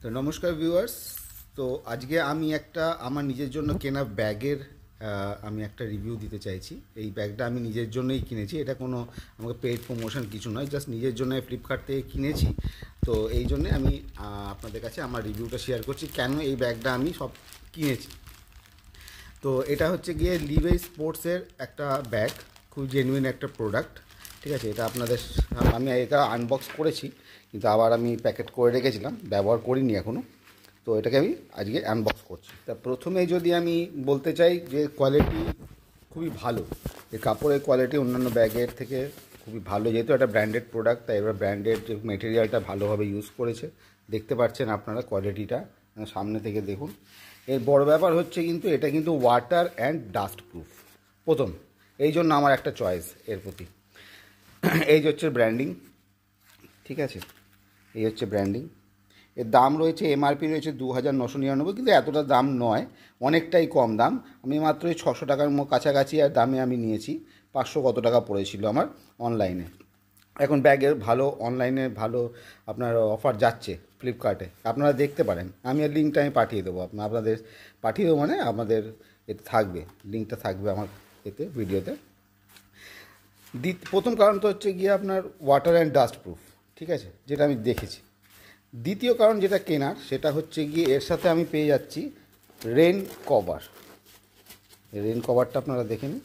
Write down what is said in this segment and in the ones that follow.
তো নমস্কার ভিউয়ার্স। তো আজকে আমি একটা আমার নিজের জন্য কেনা ব্যাগের আমি একটা রিভিউ দিতে চাইছি। এই ব্যাগটা আমি নিজের জন্যই কিনেছি, এটা কোনো আমাকে পেইড প্রমোশন কিছু নয়, জাস্ট নিজের জন্য ফ্লিপকার্ট থেকে কিনেছি। তো এই জন্যে আমি আপনাদের কাছে আমার রিভিউটা শেয়ার করছি কেন এই ব্যাগটা আমি সব কিনেছি। তো এটা হচ্ছে গিয়ে লিভাই স্পোর্টসের একটা ব্যাগ, খুব জেনুইন একটা প্রোডাক্ট। ঠিক আছে, এটা আপনাদের আমি এটা আনবক্স করেছি, কিন্তু আবার আমি প্যাকেট করে রেখেছিলাম, ব্যবহার করিনি এখনও। তো এটাকে আমি আজকে আনবক্স করছি। তা প্রথমে যদি আমি বলতে চাই যে কোয়ালিটি খুবই ভালো, এই কাপড়ের কোয়ালিটি অন্যান্য ব্যাগের থেকে খুবই ভালো, যেহেতু একটা ব্র্যান্ডেড প্রোডাক্ট তাই এবার ব্র্যান্ডেড যে মেটেরিয়ালটা ভালোভাবে ইউজ করেছে। দেখতে পাচ্ছেন আপনারা কোয়ালিটিটা, সামনে থেকে দেখুন। এর বড় ব্যাপার হচ্ছে কিন্তু এটা কিন্তু ওয়াটার অ্যান্ড ডাস্ট প্রুফ প্রথম, এই জন্য আমার একটা চয়েস এর প্রতি। এই যে হচ্ছে ব্র্যান্ডিং, ঠিক আছে, এই হচ্ছে ব্র্যান্ডিং। এর দাম রয়েছে, এমআরপি রয়েছে 2999, কিন্তু এতটা দাম নয়, অনেকটাই কম দাম। আমি মাত্র 600 টাকার কাছাকাছি আর দামে আমি নিয়েছি। 500 কত টাকা পড়েছিল আমার অনলাইনে। এখন ব্যাগের ভালো অনলাইনে ভালো আপনার অফার যাচ্ছে ফ্লিপকার্টে, আপনারা দেখতে পারেন। আমি আর লিঙ্কটা আমি পাঠিয়ে দেবো, আপনাদের পাঠিয়ে দেবো, মানে আপনাদের এতে থাকবে, লিঙ্কটা থাকবে আমার এতে ভিডিওতে। প্রথম কারণ তো হচ্ছে গিয়ে আপনার ওয়াটার অ্যান্ড ডাস্ট প্রুফ, ঠিক আছে, যেটা আমি দেখেছি। দ্বিতীয় কারণ যেটা কেনার, সেটা হচ্ছে গিয়ে এর সাথে আমি পেয়ে যাচ্ছি রেন কভার। রেন কভারটা আপনারা দেখে নিন,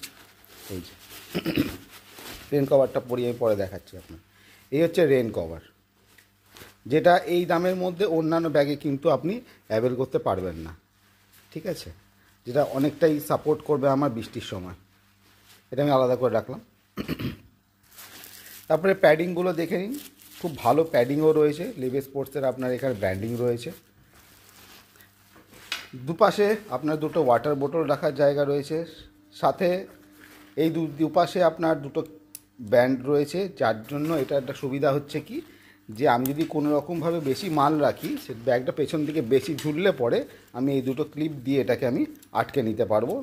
এই যে রেন কভারটা পরিয়ে আমি পরে দেখাচ্ছি আপনার। এই হচ্ছে রেন কভার, যেটা এই দামের মধ্যে অন্যান্য ব্যাগে কিন্তু আপনি অ্যাভেল করতে পারবেন না, ঠিক আছে, যেটা অনেকটাই সাপোর্ট করবে আমার বৃষ্টির সময়। এটা আমি আলাদা করে রাখলাম। তারপরে প্যাডিংগুলো দেখে নিন, খুব ভালো প্যাডিংও রয়েছে। লিভাই স্পোর্টসের আপনার এখানে ব্র্যান্ডিং রয়েছে। দুপাশে আপনার দুটো ওয়াটার বোতল রাখার জায়গা রয়েছে, সাথে এই দুপাশে আপনার দুটো ব্যান্ড রয়েছে, যার জন্য এটা একটা সুবিধা হচ্ছে কি, যে আমি যদি কোনো রকমভাবে বেশি মাল রাখি, সে ব্যাগটা পেছন দিকে বেশি ঝুললে পরে আমি এই দুটো ক্লিপ দিয়ে এটাকে আমি আটকে নিতে পারবো,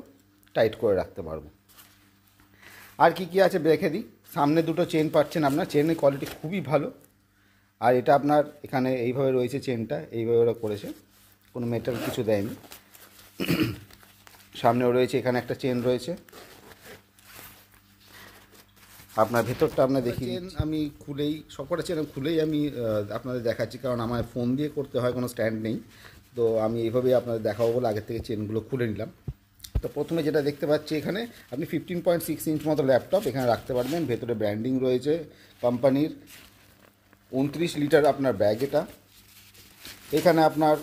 টাইট করে রাখতে পারবো। আর কি কি আছে দেখে দিই। সামনে দুটো চেন পাচ্ছেন আপনার, চেনের কোয়ালিটি খুবই ভালো। আর এটা আপনার এখানে এইভাবে রয়েছে, চেনটা এইভাবে ওরা করেছে, কোনো মেটাল কিছু দেয়নি। সামনেও রয়েছে, এখানে একটা চেন রয়েছে। আপনার ভেতরটা আপনার দেখিয়ে চেন আমি খুলেই, সবকটা চেন খুলেই আমি আপনাদের দেখাচ্ছি, কারণ আমার ফোন দিয়ে করতে হয়, কোনো স্ট্যান্ড নেই। তো আমি এইভাবেই আপনাদের দেখাবো বলে আগের থেকে চেনগুলো খুলে নিলাম। তো প্রথমে যেটা দেখতে পাচ্ছি, এখানে আপনি 15.6 ইঞ্চ মতো ল্যাপটপ এখানে রাখতে পারবেন। ভেতরে ব্র্যান্ডিং রয়েছে কোম্পানির। 29 লিটার আপনার ব্যাগ এটা। এখানে আপনার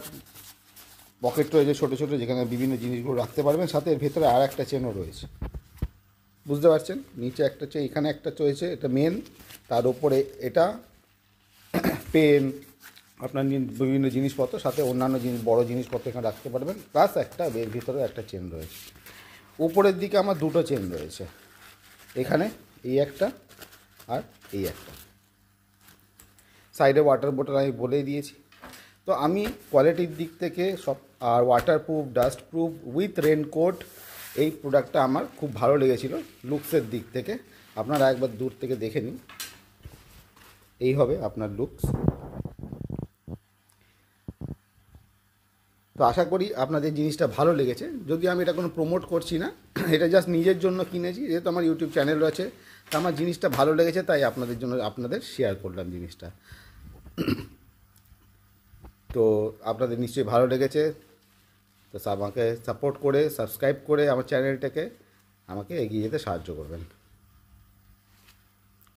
পকেট রয়েছে ছোটো ছোটো, যেখানে বিভিন্ন জিনিসগুলো রাখতে পারবেন। সাথে এর ভেতরে আর একটা চেনও রয়েছে, বুঝতে পারছেন। নিচে একটা চেন, এখানে একটা রয়েছে, এটা মেন। তার উপরে এটা পেন, আপনার বিভিন্ন জিনিসপত্র, সাথে অন্যান্য জিনিস, বড় জিনিসপত্র এখানে রাখতে পারবেন। প্লাস একটা এর ভিতরে একটা চেন রয়েছে। উপরের দিকে আমার দুটো চেন রয়েছে, এখানে এই একটা আর এই একটা। সাইডে ওয়াটার বোতল আমি বলেই দিয়েছি। তো আমি কোয়ালিটির দিক থেকে সব, আর waterproof, dust proof with raincoat, এই প্রোডাক্টটা আমার খুব ভালো লেগেছিল লুকসের দিক থেকে। আপনারা একবার দূর থেকে দেখে নিন, এই হবে আপনার লুকস। তো আশা করি আপনাদের জিনিসটা ভালো লেগেছে। যদি আমি এটা কোনো প্রমোট করছি না, এটা জাস্ট নিজের জন্য কিনেছি, যেহেতু আমার ইউটিউব চ্যানেল রয়েছে। তো আমার জিনিসটা ভালো লেগেছে, তাই আপনাদের জন্য আপনাদের শেয়ার করলাম জিনিসটা। তো আপনাদের নিশ্চয়ই ভালো লেগেছে। তো আমাকে সাপোর্ট করে, সাবস্ক্রাইব করে আমার চ্যানেলটাকে আমাকে এগিয়ে যেতে সাহায্য করবেন।